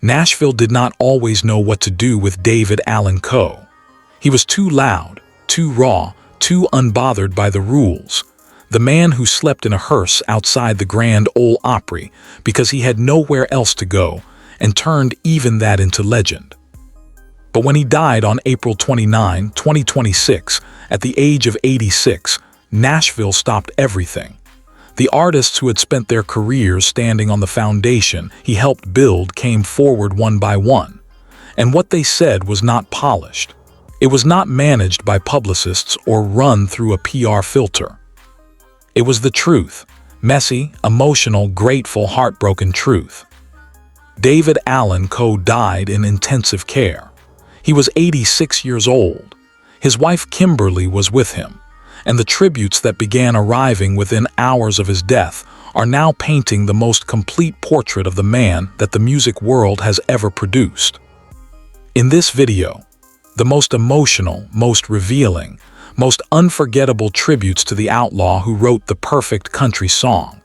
Nashville did not always know what to do with David Allan Coe. He was too loud, too raw, too unbothered by the rules. The man who slept in a hearse outside the Grand Ole Opry because he had nowhere else to go, and turned even that into legend. But when he died on April 29, 2026, at the age of 86, Nashville stopped everything. The artists who had spent their careers standing on the foundation he helped build came forward one by one. And what they said was not polished. It was not managed by publicists or run through a PR filter. It was the truth, messy, emotional, grateful, heartbroken truth. David Allan Coe died in intensive care. He was 86 years old. His wife Kimberly was with him, and the tributes that began arriving within hours of his death are now painting the most complete portrait of the man that the music world has ever produced. In this video, the most emotional, most revealing, most unforgettable tributes to the outlaw who wrote the perfect country song,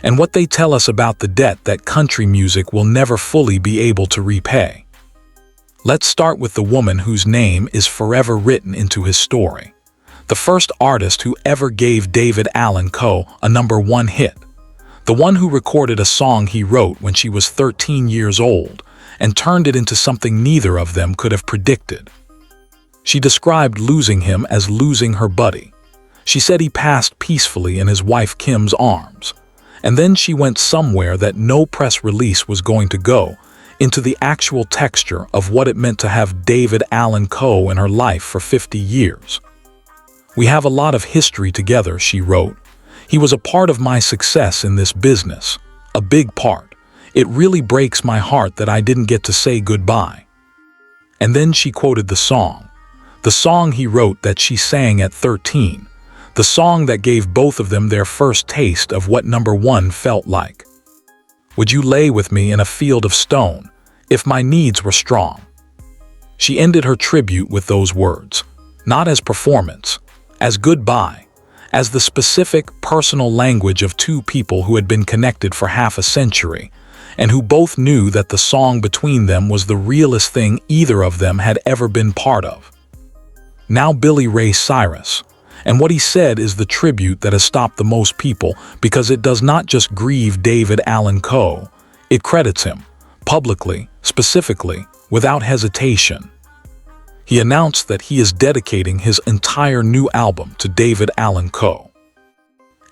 and what they tell us about the debt that country music will never fully be able to repay. Let's start with the woman whose name is forever written into his story. The first artist who ever gave David Allan Coe a #1 hit. The one who recorded a song he wrote when she was 13 years old and turned it into something neither of them could have predicted. She described losing him as losing her buddy. She said he passed peacefully in his wife Kim's arms. And then she went somewhere that no press release was going to go, into the actual texture of what it meant to have David Allan Coe in her life for 50 years. "We have a lot of history together," she wrote. "He was a part of my success in this business, a big part. It really breaks my heart that I didn't get to say goodbye." And then she quoted the song he wrote that she sang at 13, the song that gave both of them their first taste of what #1 felt like. "Would you lay with me in a field of stone, if my needs were strong?" She ended her tribute with those words, not as performance, as goodbye, as the specific, personal language of two people who had been connected for half a century, and who both knew that the song between them was the realest thing either of them had ever been part of. Now Billy Ray Cyrus, and what he said is the tribute that has stopped the most people because it does not just grieve David Allan Coe, it credits him, publicly, specifically, without hesitation. He announced that he is dedicating his entire new album to David Allan Coe.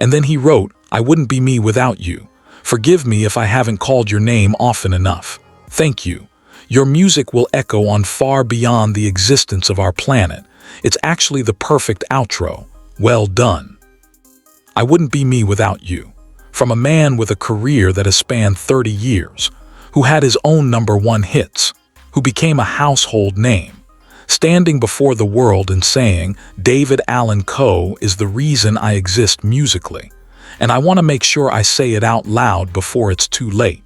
And then he wrote, "I wouldn't be me without you. Forgive me if I haven't called your name often enough. Thank you. Your music will echo on far beyond the existence of our planet. It's actually the perfect outro. Well done. I wouldn't be me without you." From a man with a career that has spanned 30 years, who had his own #1 hits, who became a household name, standing before the world and saying, "David Allan Coe is the reason I exist musically, and I want to make sure I say it out loud before it's too late."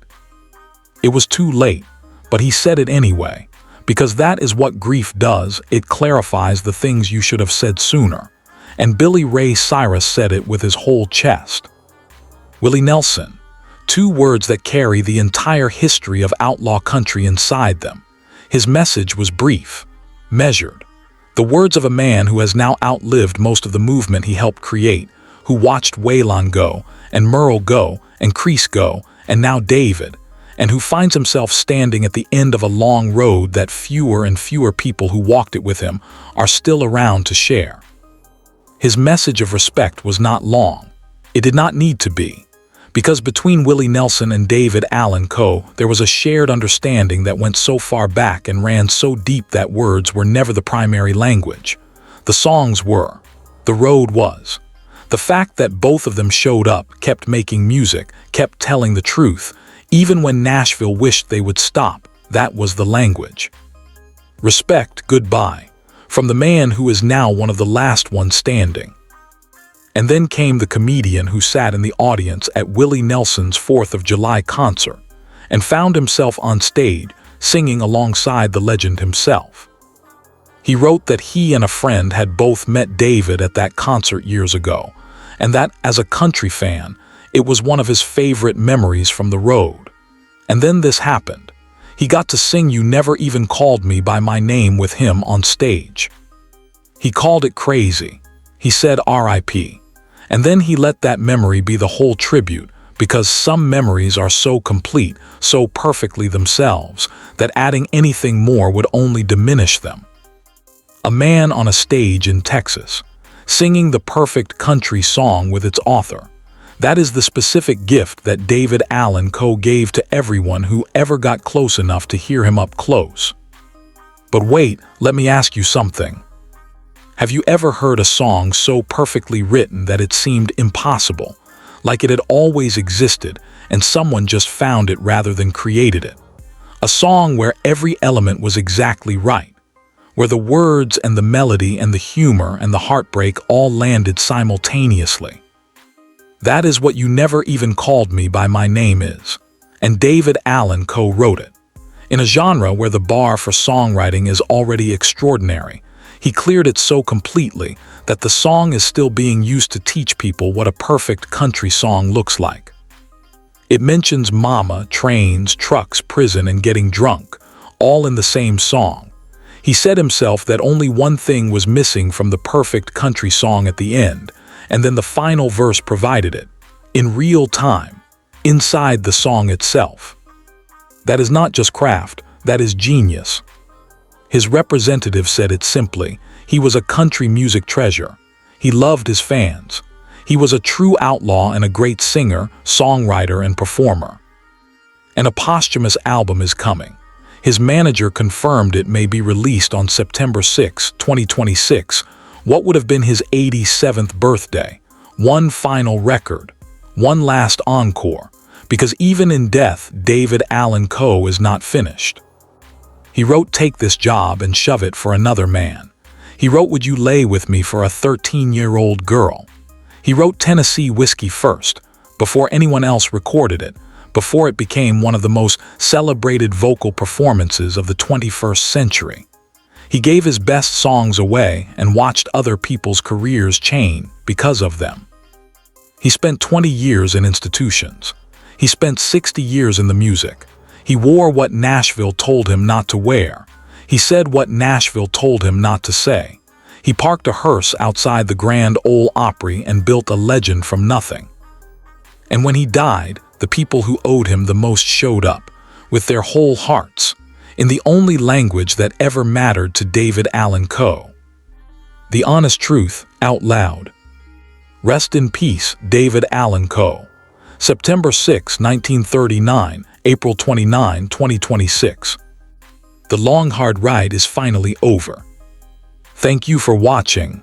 It was too late, but he said it anyway. Because that is what grief does, it clarifies the things you should have said sooner. And Billy Ray Cyrus said it with his whole chest. Willie Nelson, two words that carry the entire history of outlaw country inside them. His message was brief, measured. The words of a man who has now outlived most of the movement he helped create, who watched Waylon go, and Merle go, and Crease go, and now David, and who finds himself standing at the end of a long road that fewer and fewer people who walked it with him are still around to share. His message of respect was not long. It did not need to be, because between Willie Nelson and David Allan Coe, there was a shared understanding that went so far back and ran so deep that words were never the primary language. The songs were. The road was. The fact that both of them showed up, kept making music, kept telling the truth, even when Nashville wished they would stop, that was the language. Respect, goodbye, from the man who is now one of the last ones standing. And then came the comedian who sat in the audience at Willie Nelson's 4th of July concert and found himself on stage singing alongside the legend himself. He wrote that he and a friend had both met David at that concert years ago, and that, as a country fan, it was one of his favorite memories from the road. And then this happened. He got to sing You Never Even Called Me by My Name with him on stage. He called it crazy. He said R.I.P. And then he let that memory be the whole tribute, because some memories are so complete, so perfectly themselves, that adding anything more would only diminish them. A man on a stage in Texas, singing the perfect country song with its author. That is the specific gift that David Allan Coe gave to everyone who ever got close enough to hear him up close. But wait, let me ask you something. Have you ever heard a song so perfectly written that it seemed impossible, like it had always existed and someone just found it rather than created it? A song where every element was exactly right, where the words and the melody and the humor and the heartbreak all landed simultaneously. That is what You Never Even Called Me by My Name is, and David Allan Coe wrote it. In a genre where the bar for songwriting is already extraordinary, he cleared it so completely that the song is still being used to teach people what a perfect country song looks like. It mentions mama, trains, trucks, prison, and getting drunk, all in the same song. He said himself that only one thing was missing from the perfect country song at the end, and then the final verse provided it, in real time, inside the song itself. That is not just craft, that is genius. His representative said it simply: he was a country music treasure. He loved his fans. He was a true outlaw and a great singer, songwriter, and performer. And a posthumous album is coming. His manager confirmed it may be released on September 6, 2026. What would have been his 87th birthday? One final record, one last encore, because even in death, David Allan Coe is not finished. He wrote Take This Job and Shove It for Another Man. He wrote Would You Lay With Me for a 13-year-old girl. He wrote Tennessee Whiskey first, before anyone else recorded it, before it became one of the most celebrated vocal performances of the 21st century. He gave his best songs away and watched other people's careers change because of them. He spent 20 years in institutions. He spent 60 years in the music. He wore what Nashville told him not to wear. He said what Nashville told him not to say. He parked a hearse outside the Grand Ole Opry and built a legend from nothing. And when he died, the people who owed him the most showed up, with their whole hearts, in the only language that ever mattered to David Allan Coe. The honest truth, out loud. Rest in peace, David Allan Coe. September 6, 1939, April 29, 2026. The long hard ride is finally over. Thank you for watching.